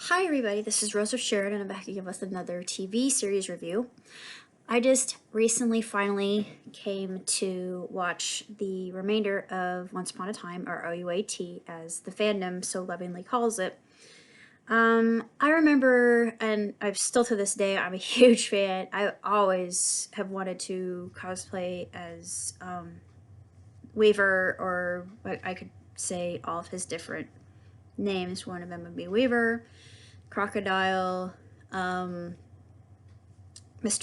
Hi everybody, this is Rose of Sharon and I'm back to give us another TV series review. I just recently finally came to watch the remainder of Once Upon a Time, or OUAT as the fandom so lovingly calls it. I remember, and I've still to this day, I'm a huge fan. I always have wanted to cosplay as Weaver, or I could say all of his different names. One of them would be Weaver, Crocodile, Mr.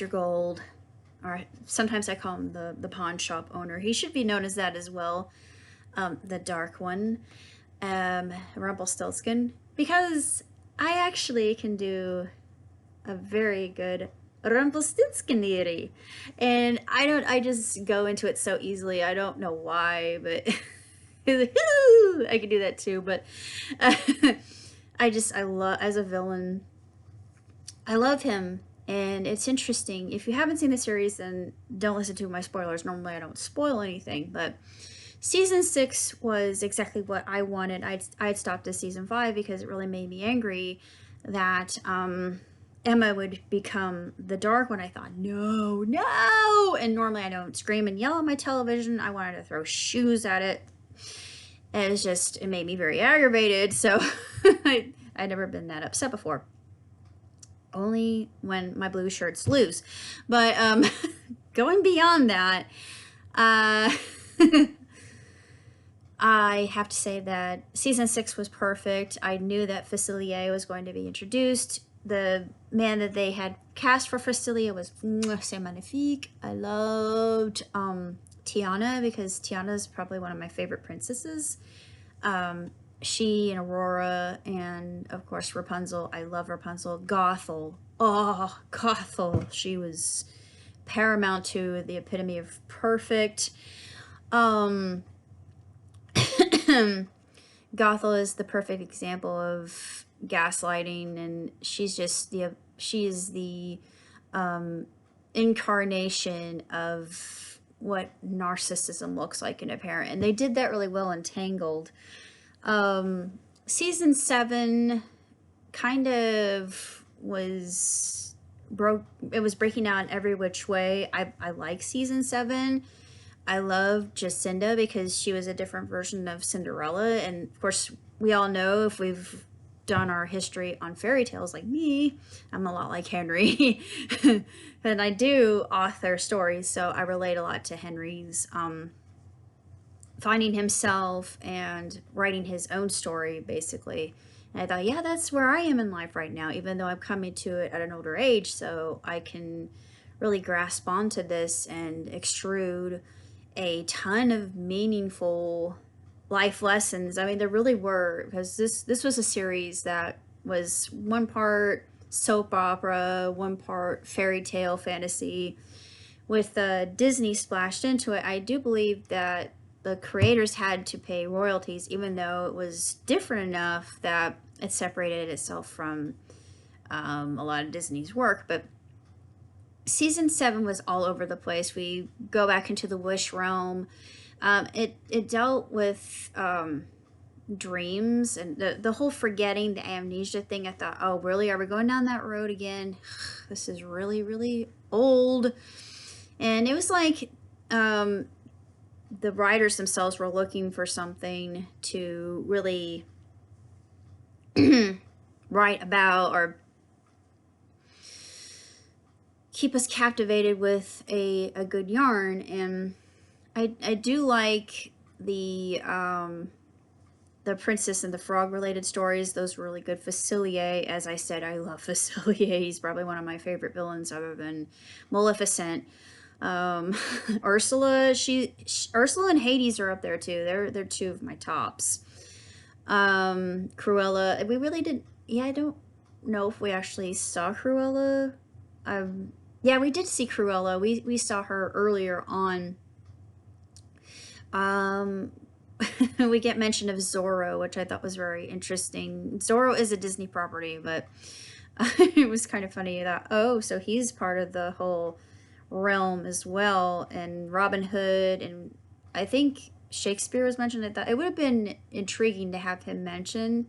Gold, or sometimes I call him the pawn shop owner. He should be known as that as well. The dark one, Rumpelstiltskin, because I actually can do a very good Rumpelstiltskin, and I just go into it so easily. I don't know why, but I can do that too. But I love, as a villain, I love him. And it's interesting. If you haven't seen the series, then don't listen to my spoilers. Normally I don't spoil anything, but season 6 was exactly what I wanted. I'd stopped at season 5 because it really made me angry that Emma would become the dark one. I thought, no, no! And normally I don't scream and yell at my television. I wanted to throw shoes at it. And it made me very aggravated. So I'd never been that upset before. Only when my blue shirts lose. But going beyond that, I have to say that season 6 was perfect. I knew that Facilier was going to be introduced. The man that they had cast for Facilier was c'est magnifique. I loved Tiana, because Tiana is probably one of my favorite princesses. She and Aurora, and of course Rapunzel. I love Rapunzel. Gothel. Oh, Gothel. She was paramount to the epitome of perfect. Gothel is the perfect example of gaslighting, and she's the incarnation of what narcissism looks like in a parent, and they did that really well in Tangled. Season 7 kind of was breaking out in every which way. I like season 7. I love Jacinda because she was a different version of Cinderella, and of course we all know, if we've done our history on fairy tales like me, I'm a lot like Henry. And I do author stories, so I relate a lot to Henry's finding himself and writing his own story, basically. And I thought, yeah, that's where I am in life right now, even though I'm coming to it at an older age, so I can really grasp onto this and extrude a ton of meaningful life lessons. I mean, there really were, because this was a series that was one part soap opera, one part fairy tale fantasy, with Disney splashed into it. I do believe that the creators had to pay royalties, even though it was different enough that it separated itself from a lot of Disney's work. But season 7 was all over the place. We go back into the wish realm. It dealt with dreams and the whole forgetting, the amnesia thing. I thought, oh, really? Are we going down that road again? This is really, really old. And it was like the writers themselves were looking for something to really write about, or keep us captivated with a good yarn. And I do like the Princess and the Frog related stories. Those were really good. Facilier, as I said, I love Facilier. He's probably one of my favorite villains other than Maleficent. Ursula, Ursula and Hades are up there too. They're two of my tops. Cruella, we really didn't. Yeah, I don't know if we actually saw Cruella. Yeah, we did see Cruella. We saw her earlier on. We get mention of Zorro, which I thought was very interesting. Zorro is a Disney property, but it was kind of funny that, oh, so he's part of the whole realm as well. And Robin Hood, and I think Shakespeare was mentioned. That it would have been intriguing to have him mention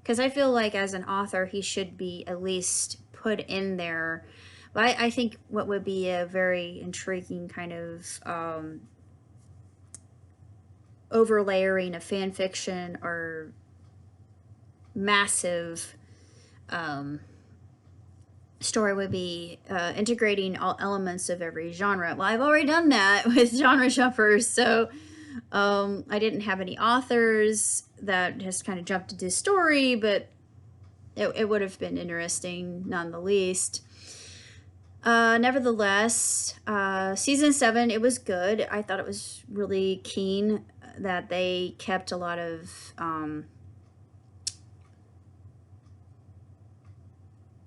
because I feel like as an author, he should be at least put in there. But I think what would be a very intriguing kind of overlayering of fan fiction or massive story would be integrating all elements of every genre. Well, I've already done that with genre jumpers, so I didn't have any authors that just kind of jumped into the story, but it would have been interesting none the least. Nevertheless, season 7, it was good. I thought it was really keen that they kept a lot of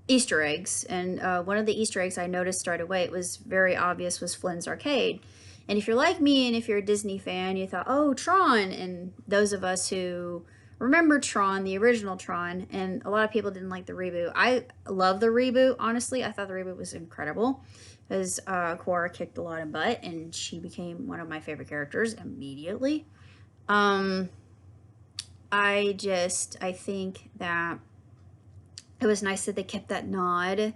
Easter eggs, and one of the Easter eggs I noticed right away, it was very obvious, was Flynn's Arcade. And if you're like me and if you're a Disney fan, you thought, oh, Tron. And those of us who remember Tron, the original Tron, and a lot of people didn't like the reboot. I love the reboot, honestly. I thought the reboot was incredible because Korra kicked a lot of butt and she became one of my favorite characters immediately. I think that it was nice that they kept that nod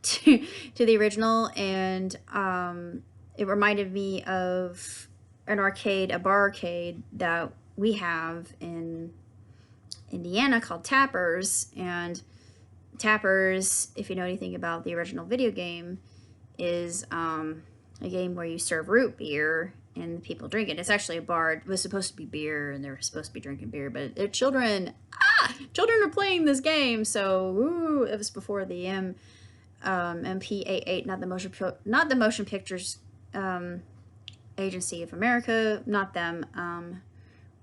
to the original, and it reminded me of an arcade, a bar arcade that we have in Indiana called Tappers. And Tappers, if you know anything about the original video game, is a game where you serve root beer and the people drink it. It's actually a bar. It was supposed to be beer, and they're supposed to be drinking beer, but they're children. Children are playing this game, so it was before the MPAA, not the Motion Pictures Agency of America, not them.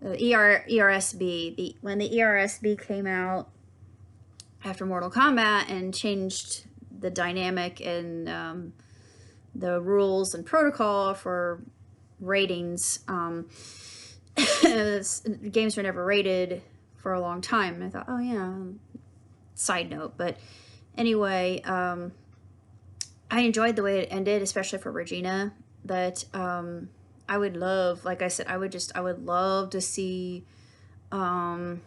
ERSB. When the ERSB came out after Mortal Kombat and changed the dynamic and the rules and protocol for ratings, games were never rated for a long time. And I thought, oh yeah, side note. But anyway, I enjoyed the way it ended, especially for Regina. That I would love, like I said, I would love to see kind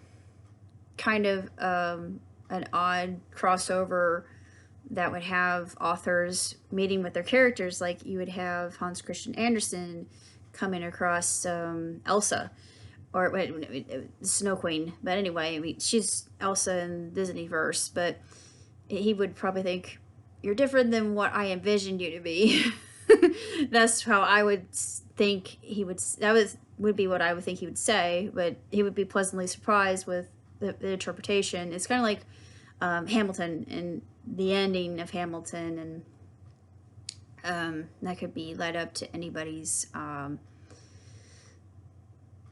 of an odd crossover that would have authors meeting with their characters. Like you would have Hans Christian Andersen coming across Elsa, or Snow Queen. But anyway, I mean, she's Elsa in Disneyverse, but he would probably think, you're different than what I envisioned you to be. That's how I would think he would, would be what I would think he would say, but he would be pleasantly surprised with the interpretation. It's kind of like Hamilton and the ending of Hamilton, and that could be led up to anybody's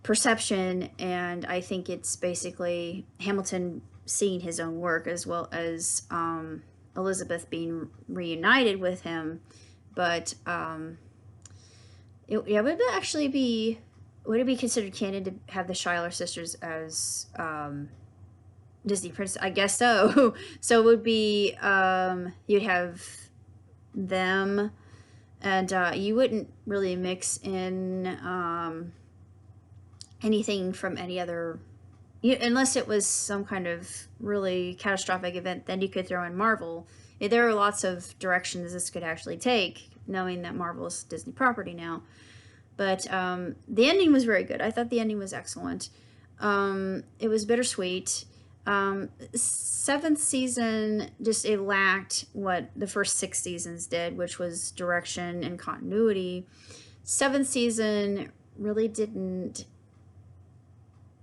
perception. And I think it's basically Hamilton seeing his own work as well as Elizabeth being reunited with him. But would it be considered canon to have the Schuyler sisters as Disney princess? I guess so. So it would be you'd have them, and you wouldn't really mix in anything from any other, unless it was some kind of really catastrophic event. Then you could throw in Marvel. There are lots of directions this could actually take, knowing that Marvel is Disney property now. But the ending was very good. I thought the ending was excellent. It was bittersweet. 7th season, it lacked what the first 6 seasons did, which was direction and continuity. 7th season really didn't.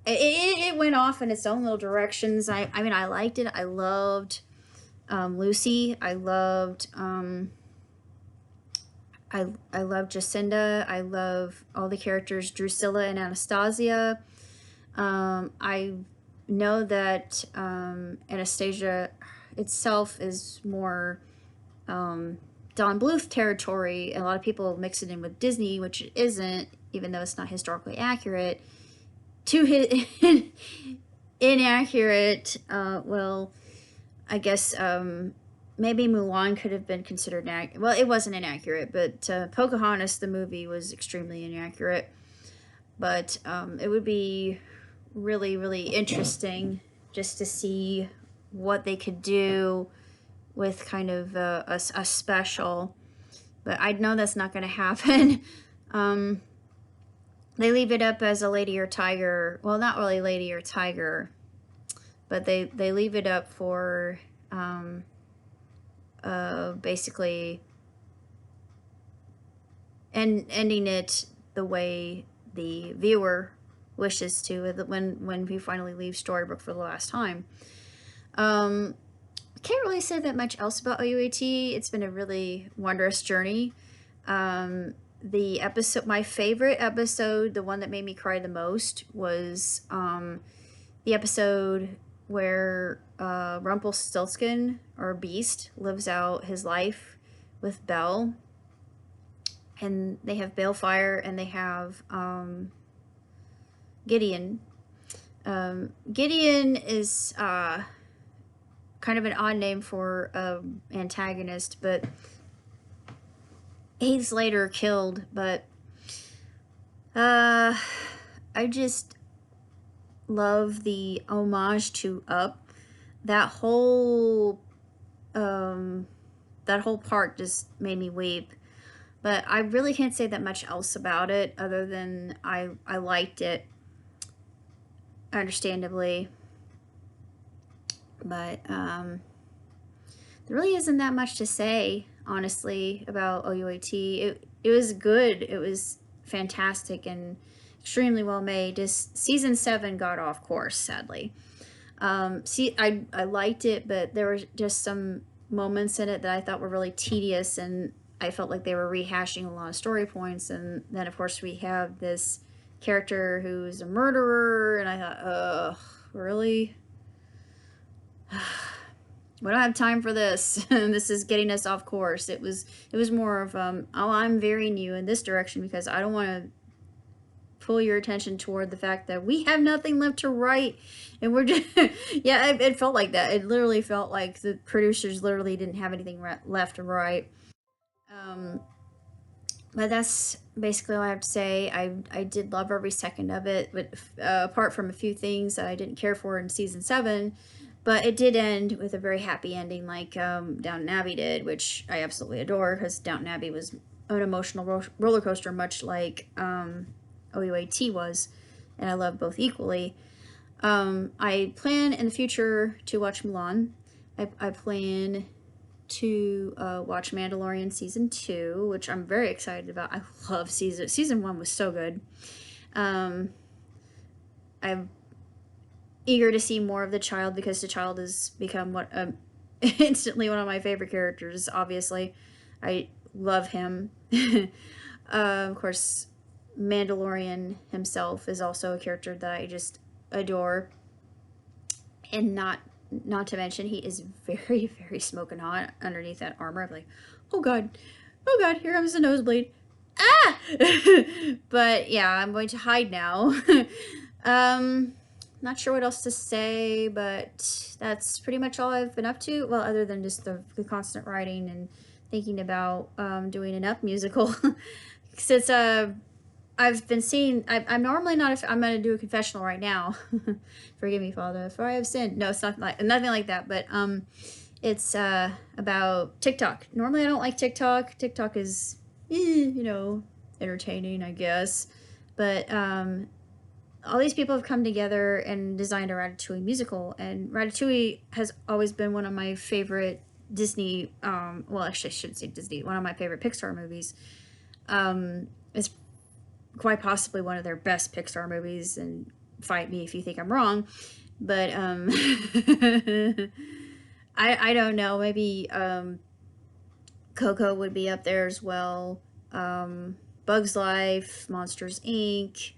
It went off in its own little directions. I mean, I liked it. I loved Lucy. I loved Jacinda. I love all the characters, Drusilla and Anastasia. I know that Anastasia itself is more Don Bluth territory. A lot of people mix it in with Disney, which it isn't, even though it's not historically accurate. Inaccurate. Well, I guess maybe Mulan could have been considered well, it wasn't inaccurate, but Pocahontas, the movie, was extremely inaccurate. But it would be really, really interesting just to see what they could do with kind of a special. But I know that's not going to happen. They leave it up as a Lady or Tiger. Well, not really Lady or Tiger, but they leave it up for basically ending it the way the viewer wishes to when we finally leave Storybrooke for the last time. Can't really say that much else about OUAT. It's been a really wondrous journey. The episode, my favorite episode, the one that made me cry the most, was the episode where Rumpelstiltskin, or Beast, lives out his life with Belle. And they have Balefire, and they have Gideon. Gideon is kind of an odd name for antagonist, but he's later killed. But I just love the homage to Up. That whole part just made me weep. But I really can't say that much else about it other than I liked it, understandably. But there really isn't that much to say, honestly, about OUAT. It was good. It was fantastic and extremely well made. Just season 7 got off course, sadly. I liked it, but there were just some moments in it that I thought were really tedious, and I felt like they were rehashing a lot of story points. And then, of course, we have this character who's a murderer, and I thought, ugh, really? We don't have time for this. This is getting us off course. It was more of, oh, I'm veering you in this direction because I don't want to pull your attention toward the fact that we have nothing left to write, and we're just yeah, it felt like that. It literally felt like the producers literally didn't have anything left to write. But that's basically all I have to say. I did love every second of it, but apart from a few things that I didn't care for in season 7, but it did end with a very happy ending, like Downton Abbey did, which I absolutely adore, because Downton Abbey was an emotional roller coaster, much like OUAT was, and I love both equally. I plan in the future to watch Mulan. I plan to watch Mandalorian season 2, which I'm very excited about. I love season 1 was so good. I'm eager to see more of the child, because the child has become instantly one of my favorite characters. Obviously, I love him. Of course, Mandalorian himself is also a character that I just adore, and not to mention, he is very, very smoking hot underneath that armor. I'm like, oh god, here comes the nosebleed. Ah! But yeah, I'm going to hide now. Not sure what else to say, but that's pretty much all I've been up to. Well, other than just the constant writing and thinking about doing an Up musical. Since I've been seeing, I'm normally not, I'm going to do a confessional right now. Forgive me, Father, for I have sinned. No, it's nothing like that, but it's about TikTok. Normally I don't like TikTok. TikTok is, entertaining, I guess. But all these people have come together and designed a Ratatouille musical, and Ratatouille has always been one of my favorite Disney, well, actually I shouldn't say Disney, one of my favorite Pixar movies. It's quite possibly one of their best Pixar movies, and fight me if you think I'm wrong, but I don't know, maybe Coco would be up there as well. Bug's Life, Monsters Inc.,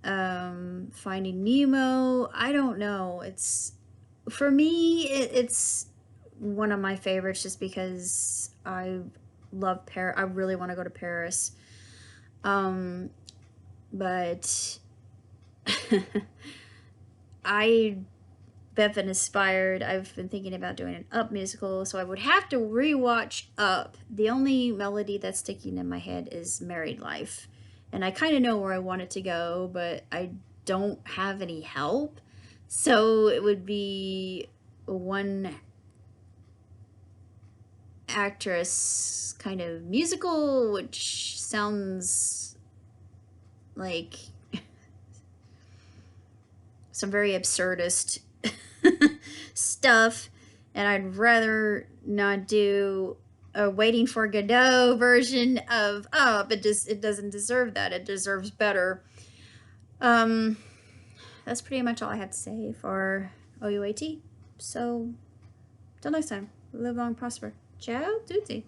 Finding Nemo. I don't know. It's, for me, it's one of my favorites, just because I love Paris. I really want to go to Paris. But I've been inspired. I've been thinking about doing an Up musical, so I would have to rewatch Up. The only melody that's sticking in my head is Married Life, and I kind of know where I want it to go, but I don't have any help. So it would be one actress kind of musical, which sounds like some very absurdist stuff, and I'd rather not do a Waiting for Godot version of Up. It doesn't deserve that. It deserves better. That's pretty much all I have to say for OUAT. So, till next time, live long, prosper. Ciao, tutti.